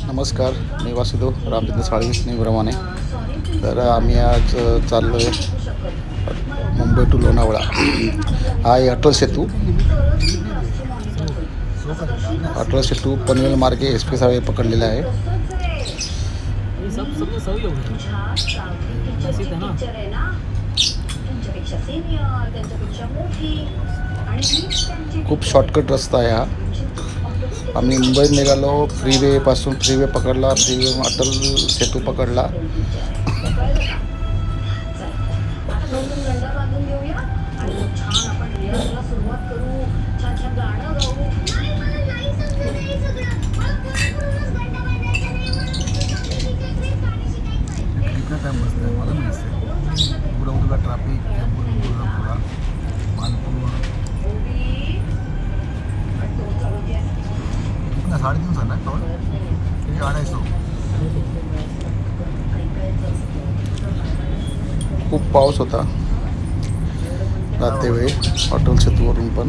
नमस्कार, मी वासुदेव रामचंद्र साळी नेहमीप्रमाणे. तर आम्ही आज चाललो आहे मुंबई टू लोणावळा. हा आहे अटल सेतू. अटल सेतू पनवेल मार्गे एक्सप्रेस हायवे पकडलेला आहे. खूप शॉर्टकट रस्ता आहे हा. आम्ही मुंबईत निघालो, फ्रीवेपासून फ्रीवे पकडला, फ्रीवे अटल सेतू पकडला. ट्रॅफिक साडेतीन झाला खूप पाऊस होता जाते वेळी अटल सेतूवरून पण.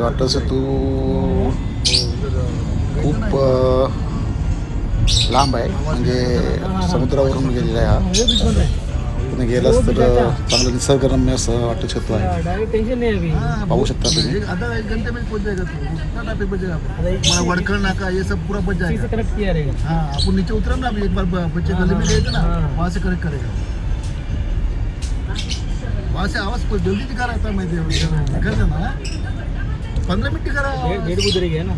अटल सेतू खूप लांब आहे, म्हणजे समुद्रावरून गेलेला आहे हा. तुम्ही गेलास तर चांगलं निसर्गरम्य असं अटल सेतू आहे. पाहू शकता तुम्ही. आधा एक घंटे में पहुंच जाएगा तो कितना ट्रैफिक बचेगा. वड़खड़ नाका ये सब पूरा बच जाएगा. कनेक्ट किया रहेगा. हाँ, अपन नीचे उतरा ना, अभी एक बार बच्चे गली में गए थे ना, वहाँ से कनेक्ट करेगा. वहाँ से आवाज़ कोई जल्दी दिखा रहा था. मैं दिखा था ना 15 मिनट दिखा रहा. डेढ़ गुजरी गया ना.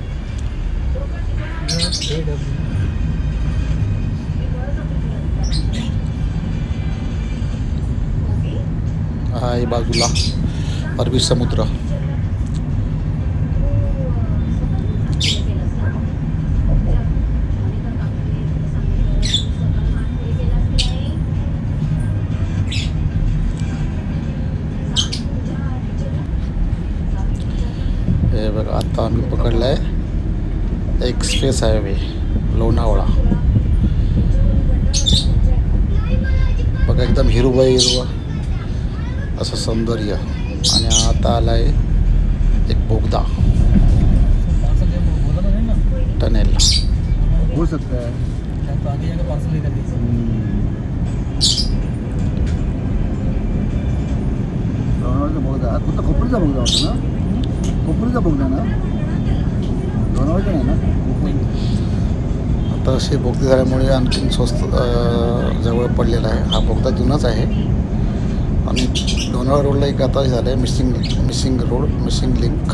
हा आहे बाजूला अरबी समुद्र. हे बघा, आता आम्ही पकडला आहे एक्सप्रेस हायवे लोणावळा. बघा, एकदम हिरवं हिरवं असं सौंदर्य. आणि आता आला आहे एक बोगदा, टनेल. हो सकता है. लोणावळ्याचा बोगदा कुठला? कोपरीचा बोगदा होता ना. कोपरीचा बोगदा ना, लोणावळ्याचा नाही ना. आता असे बोगदे झाल्यामुळे आणखीन स्वस्त जवळ पडलेला आहे. हा बोगदा जुनाच आहे. आणि लोणावळा रोडला एक आता झालं आहे मिसिंग लिंक.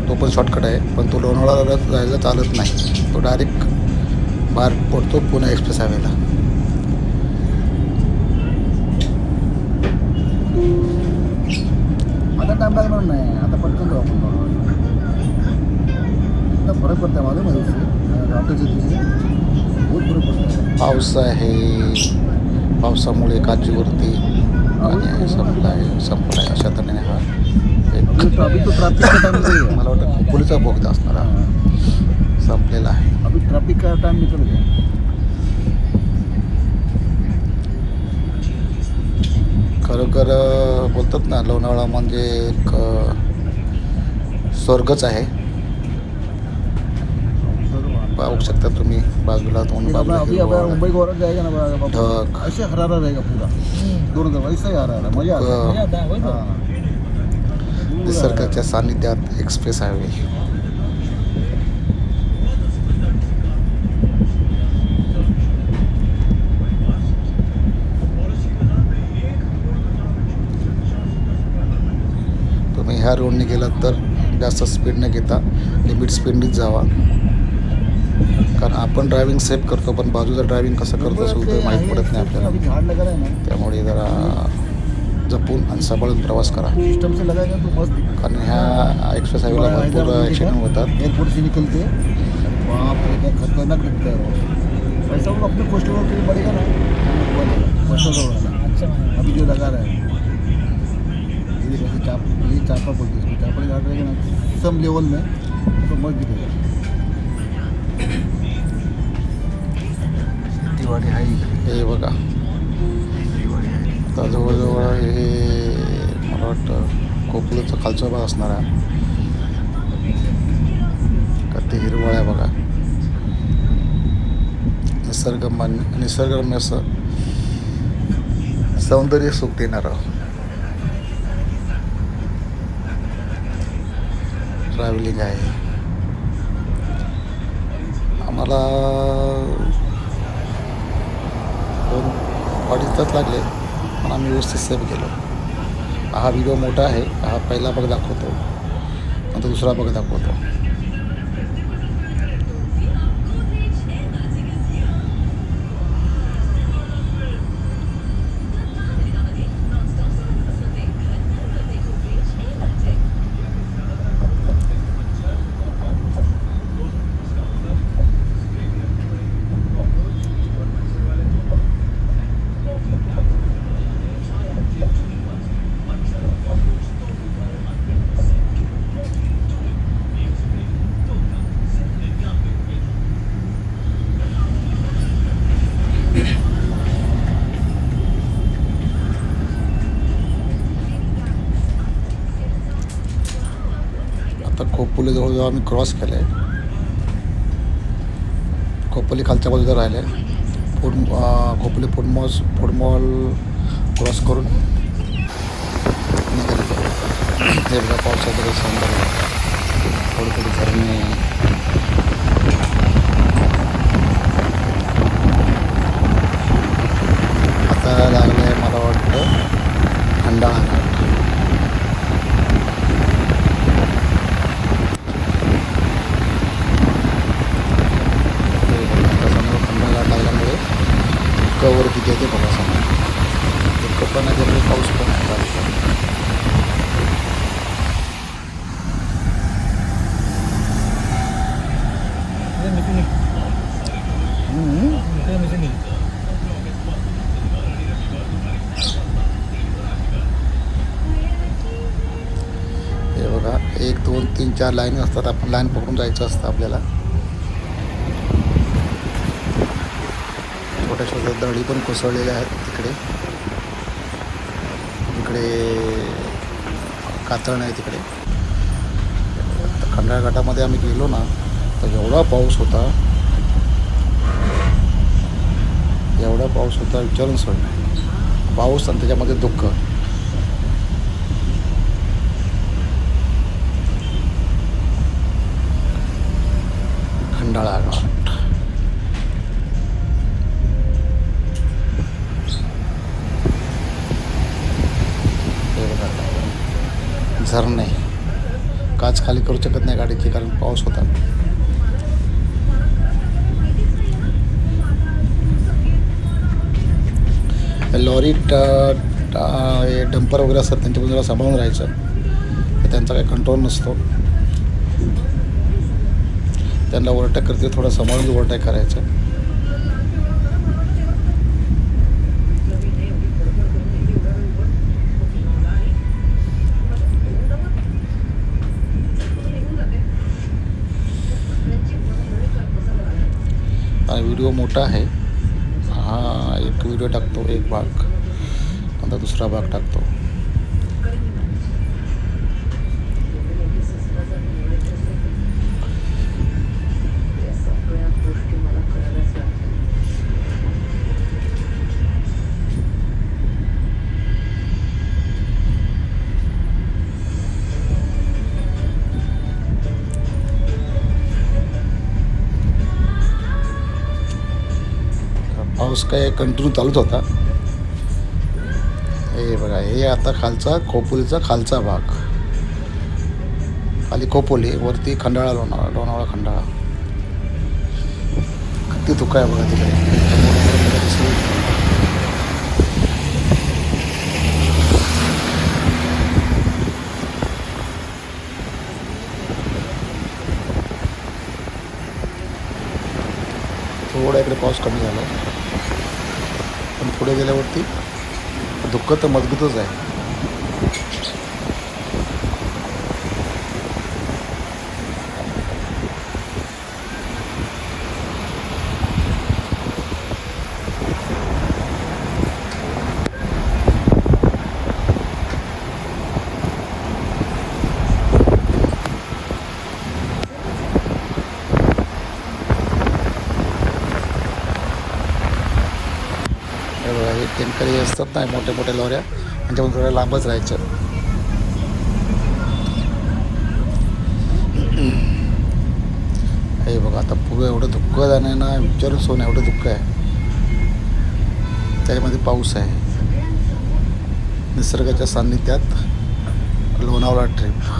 तो पण शॉर्टकट आहे, पण तो लोणावळ्याला जायला चालत नाही. तो डायरेक्ट बाहेर पडतो पुणे एक्सप्रेस हायवेला. आता टाइम लागणार नाही. आता पटकन जाऊ आपण लोणावळ्याला. एकदम फरक पडतो माझं बहुत फरक पडतो. पाऊस आहे, पावसामुळे काचीवरती आणि संपला आहे अशा तऱ्हेने हा ट्रॅफिक मला वाटतं खोपोलीचा बोगदा असणार हा संपलेला आहे. अभी ट्रॅफिक का टाइम निकल गया. खरोखर बोलतात ना, लोणावळा म्हणजे एक स्वर्गच आहे. पाहू शकता तुम्ही बाजूला दोन बाजूला मुंबई को जाएगा ना ढग. ऐसे हरारा रहेगा पूरा. दोनों ऐसा ही हरारा मजा आता है. निसर्गाच्या सानिध्यात एक्सप्रेस हायवे. तुम्ही ह्या रोडने गेलात तर जास्त स्पीड न घेता लिमिट स्पीडनीच जावा. कारण आपण ड्रायव्हिंग सेफ करतो, पण बाजूचं ड्रायव्हिंग कसं करतो असं ते माहीत पडत नाही आपल्याला. त्यामुळे जरा जपून आणि सांभाळून प्रवास करा. कारण ह्या एक्सप्रेस हायवेला भरपूर ॲक्सिडेंट होतात. एयरपोर्ट से निकलते वहाँ पर क्या खतरनाक लगता है. ऐसा वो अपने कस्टमर के लिए पड़ेगा ना. सम लेवल में तो मस्त दिखेगा. दिवाळी आहे इकडे. हे बघा दिवाळी आहे. आता जवळजवळ हे मला वाटतं खोपोलीचं खालचा भाग असणार आहे. का ते हिरवळ आहे बघा. निसर्गरम्य असं सौंदर्य सुख देणारं ट्रॅव्हलिंग आहे. आम्हाला 2-2.5 तास लागले पण आम्ही व्यवस्थित सेव्ह केलो. हा व्हिडिओ मोठा आहे. हा पहिला भाग दाखवतो नंतर दुसरा भाग दाखवतो. आता खोपोली जवळजवळ आम्ही क्रॉस केलं आहे. खोपोली खालच्या बाजूला राहिले. खोपोली फूड मॉल क्रॉस करून निघालेलो. हे बघा पावसाचं सौंदर्य, थोडी थोडी झरणे. आता लागलं आहे मला वाटतं खंडाळा घाट. लागल्यामुळे कवर किती येते बघा समोर. धुकं पण आहे त्यामुळे पाऊस पण आहे बारीक. हे बघा 1, 2, 3, 4 लाईन असतात. आपण लाईन पकडून जायचं असतं आपल्याला. छोट्या छोट्या दळी पण कोसळलेल्या आहेत तिकडे. इकडे कातळ आहे तिकडे. खंडाळा घाटामध्ये आम्ही गेलो ना तर एवढा पाऊस होता विचारून सोड. पाऊस आणि त्याच्यामध्ये दुःख. खंडाळा घाट. झरणे. काच खाली करू शकत नाही गाडीची कारण पाऊस होता. लॉरी डंपर वगैरे असतात त्यांच्या बाजूला सांभाळून राहायचं. तर त्यांचा काही कंट्रोल नसतो. त्यांना ओव्हरटेक करते थोडं सांभाळून ओव्हरटेक करायचं. आणि व्हिडिओ मोठा आहे. हा एक व्हिडिओ टाकतो एक भाग नंतर दुसरा भाग टाकतो. पाऊस काय कंटिन्यू चालूच होता. हे बघा हे आता खालचा खोपोलीचा खालचा भाग. खाली खोपोली वरती खंडाळा लोणावळा खंडाळा. किती धुका आहे बघा तिकडे. थोडा इकडे पाऊस कमी झाला पण पुढे गेल्यावरती धुकं तर मजबूतच आहे. टँकर असतात ना मोठ्या मोठ्या लॉऱ्या, त्यांच्याकडून थोड्या लांबच राहायचं. हे बघा आता पुढं एवढं धुक्क जाणं ना विचारून सोनं एवढं धुक्क आहे. त्याच्यामध्ये पाऊस आहे. निसर्गाच्या सान्निध्यात लोणावळा ट्रिप.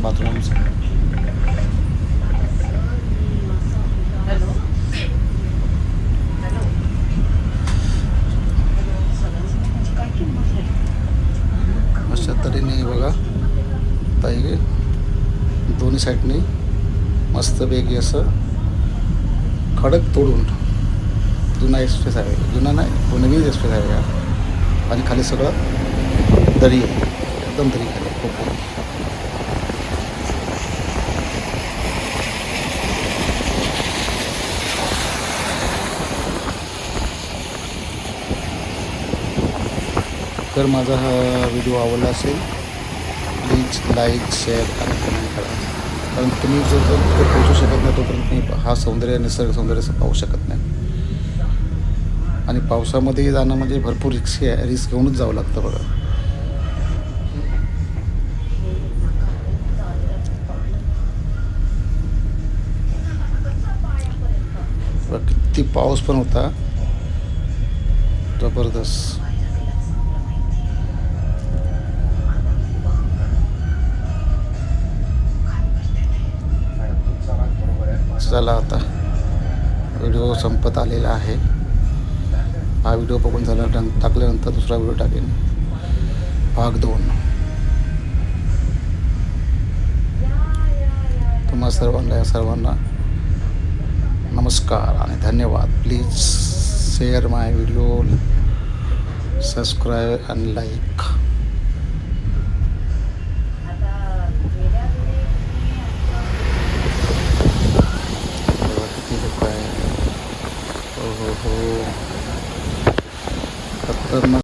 बाथरूम अशा तऱ्हेने बघा ताई दोन्ही साईडनी मस्तपैकी असं खडक तोडून जुना एक्सप्रेस आहे, जुना नाही नवीन एक्सप्रेस आहे हा. आणि खाली सगळं दरी आहे, एकदम दरी खाली खूप. तर माझा हा व्हिडिओ आवडला असेल प्लीज लाईक, शेअर आणि कमेंट करा. कारण तुम्ही जोपर्यंत तिथे पोहोचू शकत नाही तोपर्यंत तुम्ही हा सौंदर्य, निसर्ग सौंदर्य पाहू शकत नाही. आणि पावसामध्ये जाणं म्हणजे भरपूर रिस्क आहे, रिस्क घेऊनच जावं लागतं बघा. किती पाऊस पण होता जबरदस्त. चला आता व्हिडिओ संपत आलेला आहे. हा व्हिडिओ बघून टाकल्यानंतर दुसरा व्हिडिओ टाकेन, भाग 2. तुम्हा सर्वांना नमस्कार आणि धन्यवाद. Please share my video, subscribe and like. हो खतरनाक.